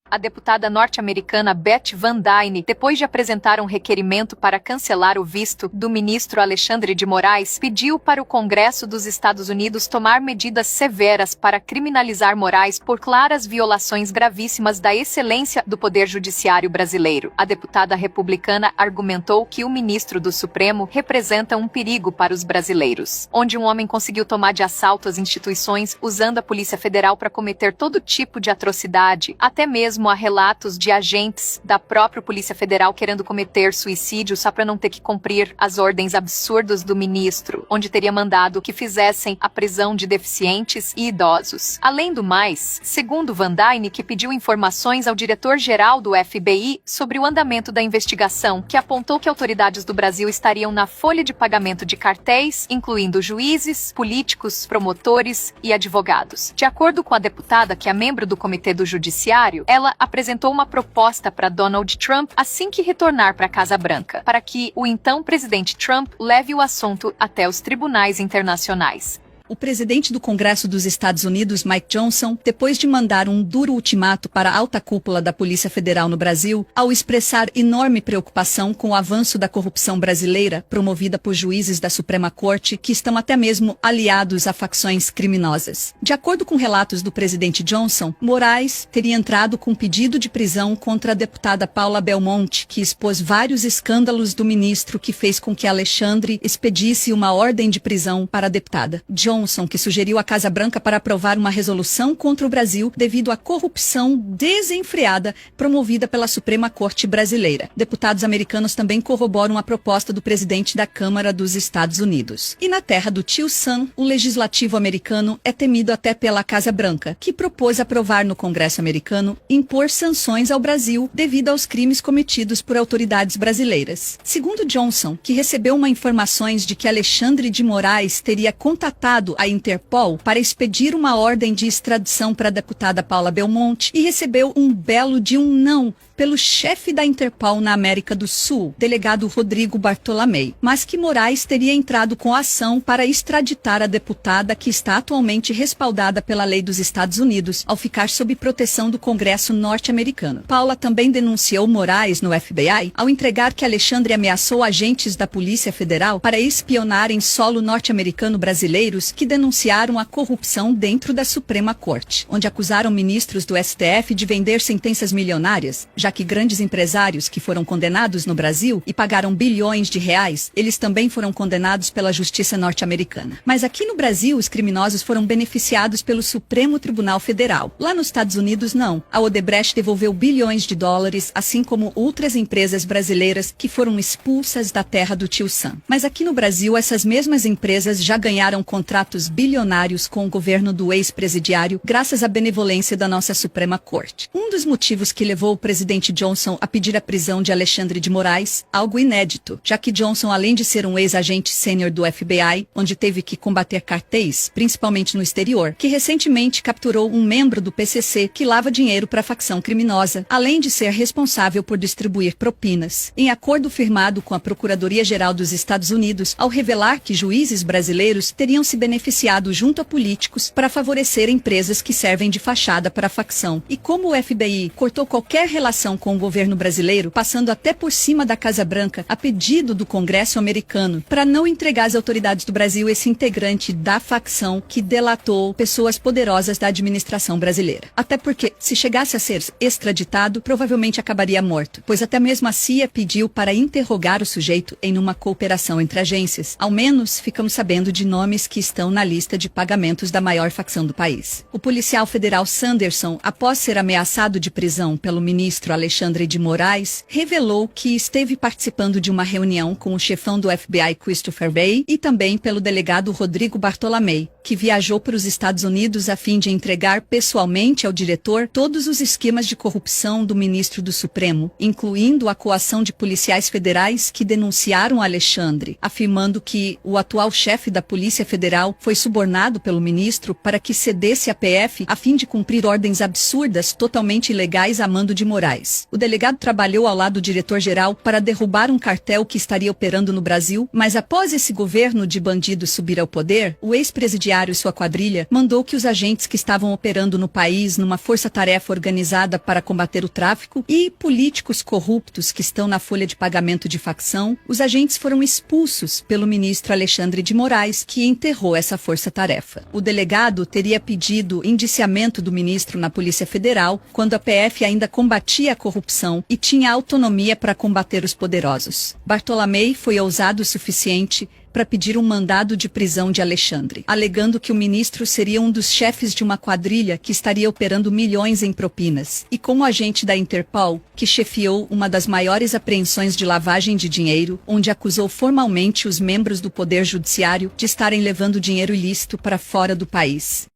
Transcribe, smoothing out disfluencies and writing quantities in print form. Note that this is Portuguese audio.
A deputada norte-americana Beth Van Duyne, depois de apresentar um requerimento para cancelar o visto do ministro Alexandre de Moraes, pediu para o Congresso dos Estados Unidos tomar medidas severas para criminalizar Moraes por claras violações gravíssimas da excelência do Poder Judiciário brasileiro. A deputada republicana argumentou que o ministro do Supremo representa um perigo para os brasileiros, onde um homem conseguiu tomar de assalto as instituições usando a Polícia Federal para cometer todo tipo de atrocidade, até mesmo há relatos de agentes da própria Polícia Federal querendo cometer suicídio só para não ter que cumprir as ordens absurdas do ministro, onde teria mandado que fizessem a prisão de deficientes e idosos. Além do mais, segundo Van Duyne, que pediu informações ao diretor-geral do FBI sobre o andamento da investigação, que apontou que autoridades do Brasil estariam na folha de pagamento de cartéis, incluindo juízes, políticos, promotores e advogados. De acordo com a deputada, que é membro do Comitê do Judiciário, ela apresentou uma proposta para Donald Trump assim que retornar para a Casa Branca, para que o então presidente Trump leve o assunto até os tribunais internacionais. O presidente do Congresso dos Estados Unidos, Mike Johnson, depois de mandar um duro ultimato para a alta cúpula da Polícia Federal no Brasil, ao expressar enorme preocupação com o avanço da corrupção brasileira promovida por juízes da Suprema Corte que estão até mesmo aliados a facções criminosas. De acordo com relatos do presidente Johnson, Moraes teria entrado com pedido de prisão contra a deputada Paula Belmonte, que expôs vários escândalos do ministro que fez com que Alexandre expedisse uma ordem de prisão para a deputada. Johnson, que sugeriu à Casa Branca para aprovar uma resolução contra o Brasil devido à corrupção desenfreada promovida pela Suprema Corte brasileira. Deputados americanos também corroboram a proposta do presidente da Câmara dos Estados Unidos. E na terra do tio Sam, o legislativo americano é temido até pela Casa Branca, que propôs aprovar no Congresso americano impor sanções ao Brasil devido aos crimes cometidos por autoridades brasileiras. Segundo Johnson, que recebeu informações de que Alexandre de Moraes teria contatado a Interpol para expedir uma ordem de extradição para a deputada Paula Belmonte e recebeu um belo de um não pelo chefe da Interpol na América do Sul, delegado Rodrigo Bartolomei, mas que Moraes teria entrado com a ação para extraditar a deputada que está atualmente respaldada pela lei dos Estados Unidos ao ficar sob proteção do Congresso norte-americano. Paula também denunciou Moraes no FBI ao entregar que Alexandre ameaçou agentes da Polícia Federal para espionar em solo norte-americano brasileiros que denunciaram a corrupção dentro da Suprema Corte, onde acusaram ministros do STF de vender sentenças milionárias, já que grandes empresários que foram condenados no Brasil e pagaram bilhões de reais, eles também foram condenados pela justiça norte-americana. Mas aqui no Brasil, os criminosos foram beneficiados pelo Supremo Tribunal Federal. Lá nos Estados Unidos, não. A Odebrecht devolveu bilhões de dólares, assim como outras empresas brasileiras que foram expulsas da terra do tio Sam. Mas aqui no Brasil, essas mesmas empresas já ganharam contratos bilionários com o governo do ex-presidiário, graças à benevolência da nossa Suprema Corte. Um dos motivos que levou o presidente Johnson a pedir a prisão de Alexandre de Moraes, algo inédito, já que Johnson, além de ser um ex-agente sênior do FBI, onde teve que combater cartéis, principalmente no exterior, que recentemente capturou um membro do PCC que lava dinheiro para a facção criminosa, além de ser responsável por distribuir propinas. Em acordo firmado com a Procuradoria-Geral dos Estados Unidos, ao revelar que juízes brasileiros teriam se beneficiado junto a políticos para favorecer empresas que servem de fachada para a facção. E como o FBI cortou qualquer relação com o governo brasileiro, passando até por cima da Casa Branca, a pedido do Congresso americano, para não entregar às autoridades do Brasil esse integrante da facção que delatou pessoas poderosas da administração brasileira. Até porque, se chegasse a ser extraditado, provavelmente acabaria morto, pois até mesmo a CIA pediu para interrogar o sujeito em uma cooperação entre agências. Ao menos, ficamos sabendo de nomes que estão na lista de pagamentos da maior facção do país. O policial federal Sanderson, após ser ameaçado de prisão pelo ministro Alexandre de Moraes, revelou que esteve participando de uma reunião com o chefão do FBI Christopher Wray e também pelo delegado Rodrigo Bartolomei, que viajou para os Estados Unidos a fim de entregar pessoalmente ao diretor todos os esquemas de corrupção do ministro do Supremo, incluindo a coação de policiais federais que denunciaram Alexandre, afirmando que o atual chefe da Polícia Federal foi subornado pelo ministro para que cedesse à PF a fim de cumprir ordens absurdas totalmente ilegais a mando de Moraes. O delegado trabalhou ao lado do diretor-geral para derrubar um cartel que estaria operando no Brasil, mas após esse governo de bandidos subir ao poder, o ex-presidiário Judiciário e sua quadrilha, mandou que os agentes que estavam operando no país numa força-tarefa organizada para combater o tráfico e políticos corruptos que estão na folha de pagamento de facção, os agentes foram expulsos pelo ministro Alexandre de Moraes, que enterrou essa força-tarefa. O delegado teria pedido indiciamento do ministro na Polícia Federal quando a PF ainda combatia a corrupção e tinha autonomia para combater os poderosos. Bartolomei foi ousado o suficiente para pedir um mandado de prisão de Alexandre, alegando que o ministro seria um dos chefes de uma quadrilha que estaria operando milhões em propinas, e como agente da Interpol, que chefiou uma das maiores apreensões de lavagem de dinheiro, onde acusou formalmente os membros do Poder Judiciário de estarem levando dinheiro ilícito para fora do país.